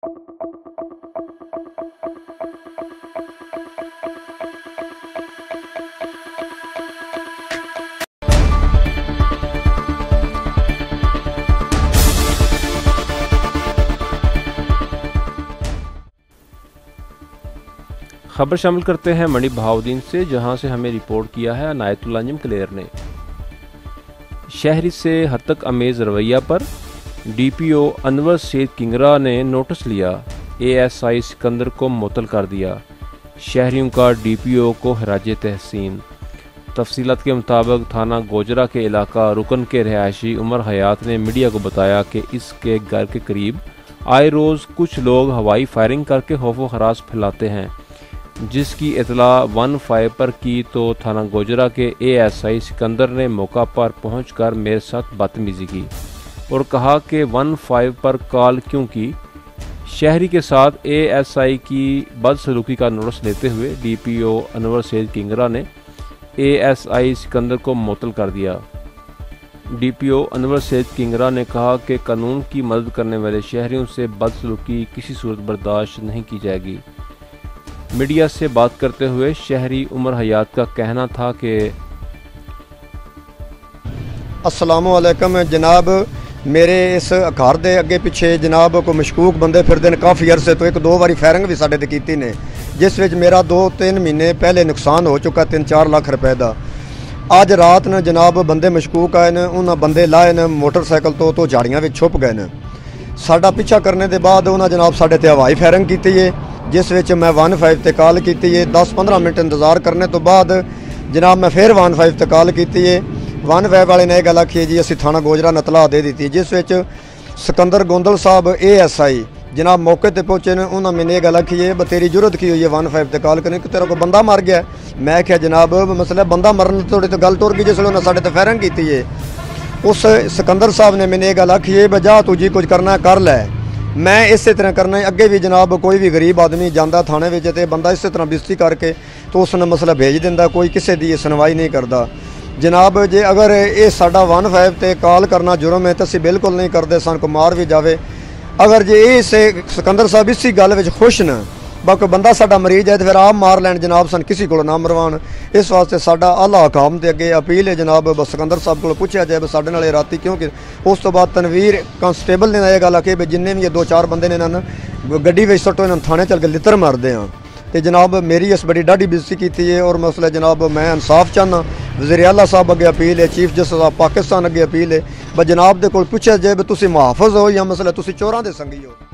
खबर शामिल करते हैं मंडी बहाउद्दीन से, जहां से हमें रिपोर्ट किया है अनायतुल्लाह अंजुम क्लेयर ने। शहरी से हद तक अमेज रवैया पर डीपीओ अनवर सैयद किंगरा ने नोटिस लिया, एएसआई सिकंदर को मुअत्तल कर दिया। शहरियों का डीपीओ को खराज तहसीन। तफसीलात के मुताबिक थाना गोजरा के इलाका रुकन के रहायशी उमर हयात ने मीडिया को बताया कि इसके घर के करीब आए रोज़ कुछ लोग हवाई फायरिंग करके खौफ व खराश फैलाते हैं, जिसकी इतला 15 पर की तो थाना गोजरा के एएसआई सिकंदर ने मौका पर पहुंचकर मेरे साथ बदतमीजी की और कहा कि 15 पर कॉल क्यों की। शहरी के साथ एएसआई की बदसलूकी का नोटिस लेते हुए डीपीओ अनवर सैयद किंगरा ने एएसआई सिकंदर को मुअत्तल कर दिया। डीपीओ अनवर सैयद किंगरा ने कहा कि कानून की मदद करने वाले शहरियों से बदसलूकी किसी सूरत बर्दाश्त नहीं की जाएगी। मीडिया से बात करते हुए शहरी उमर हयात का कहना था कि अस्सलामु अलैकुम जनाब, मेरे इस घर दे अगे पिछे जनाब को मशकूक बंदे फिरदे ने काफ़ी अरसे तो, एक दो बारी फायरिंग भी साडे ते कीती ने, जिस विच मेरा 2-3 महीने पहले नुकसान हो चुका 3-4 लाख रुपए का। अज रात ने जनाब बंदे मशकूक आए ने, उन्होंने बंदे लाए ने मोटरसाइकिल तो झाड़ियां विच छुप गए ने। साडा पीछा करने के बाद उन्होंने जनाब साडे ते हवाई फायरिंग की है, जिस विच मैं 15 ते कॉल की है। 10-15 मिनट इंतजार करने तो बाद जनाब मैं फिर 15 ते कॉल की है। 15 वाले ने यह गल आखी है जी असी थाना गोजरा ने इतलाह दे दी, जिस विच सिकंदर गोंदल साहब एएसआई जनाब मौके पर पहुंचे ने। उन्होंने मैंने यह गल आखी है तेरी जरूरत की हुई है 15 ते कॉल करने कि तेरा कोई बंदा मर गया। मैं क्या जनाब मसला बंदा मरन थोड़ी तो गल तुर गई, जिसले उन्हें साढ़े ते फायरिंग की है। उस सिकंदर साहब ने मैंने यह गल आखी है बजा तू जी कुछ करना कर लै, मैं इस तरह करना। अगे भी जनाब कोई भी गरीब आदमी जाता थाने में तो बंदा इस तरह बेइज्जती करके तो उसने मसला भेज दिंदा, कोई किसी की सुनवाई नहीं करता जनाब। जे अगर ये साडा 15 ते कॉल करना जुर्म है तो असीं बिल्कुल नहीं करते, सन को मार भी जाए। अगर जे ये सिकंदर साहब इसी गल में खुश न बाकी बंदा साडा मरीज है तो फिर आप मार लैन जनाब, सन किसी को ना मरवान। इस वास्ते साडा आला हकाम के अगे अपील है जनाब, सिकंदर साहब को पूछा जाए साडे नाल राती क्योंकि उस तो बाद तनवीर कांस्टेबल ने यह गल आखी भी जिन्ने भी 2-4 बंदे ने इन्होंने गड्डी में सट्टो इन्होंने थाने चल के लित्र मारते हैं। तो जनाब मेरी इस बड़ी डाढ़ी बेइज्जती की है और मसला जनाब मैं इंसाफ चाहना। वज़ीर आला साहब अगे अपील है, चीफ जस्टिस ऑफ पाकिस्तान अगे अपील है, जनाब दे कोल पूछा जाए भी तुसीं मुहाफिज हो या मसला तुसीं चोरां दे संगी हो।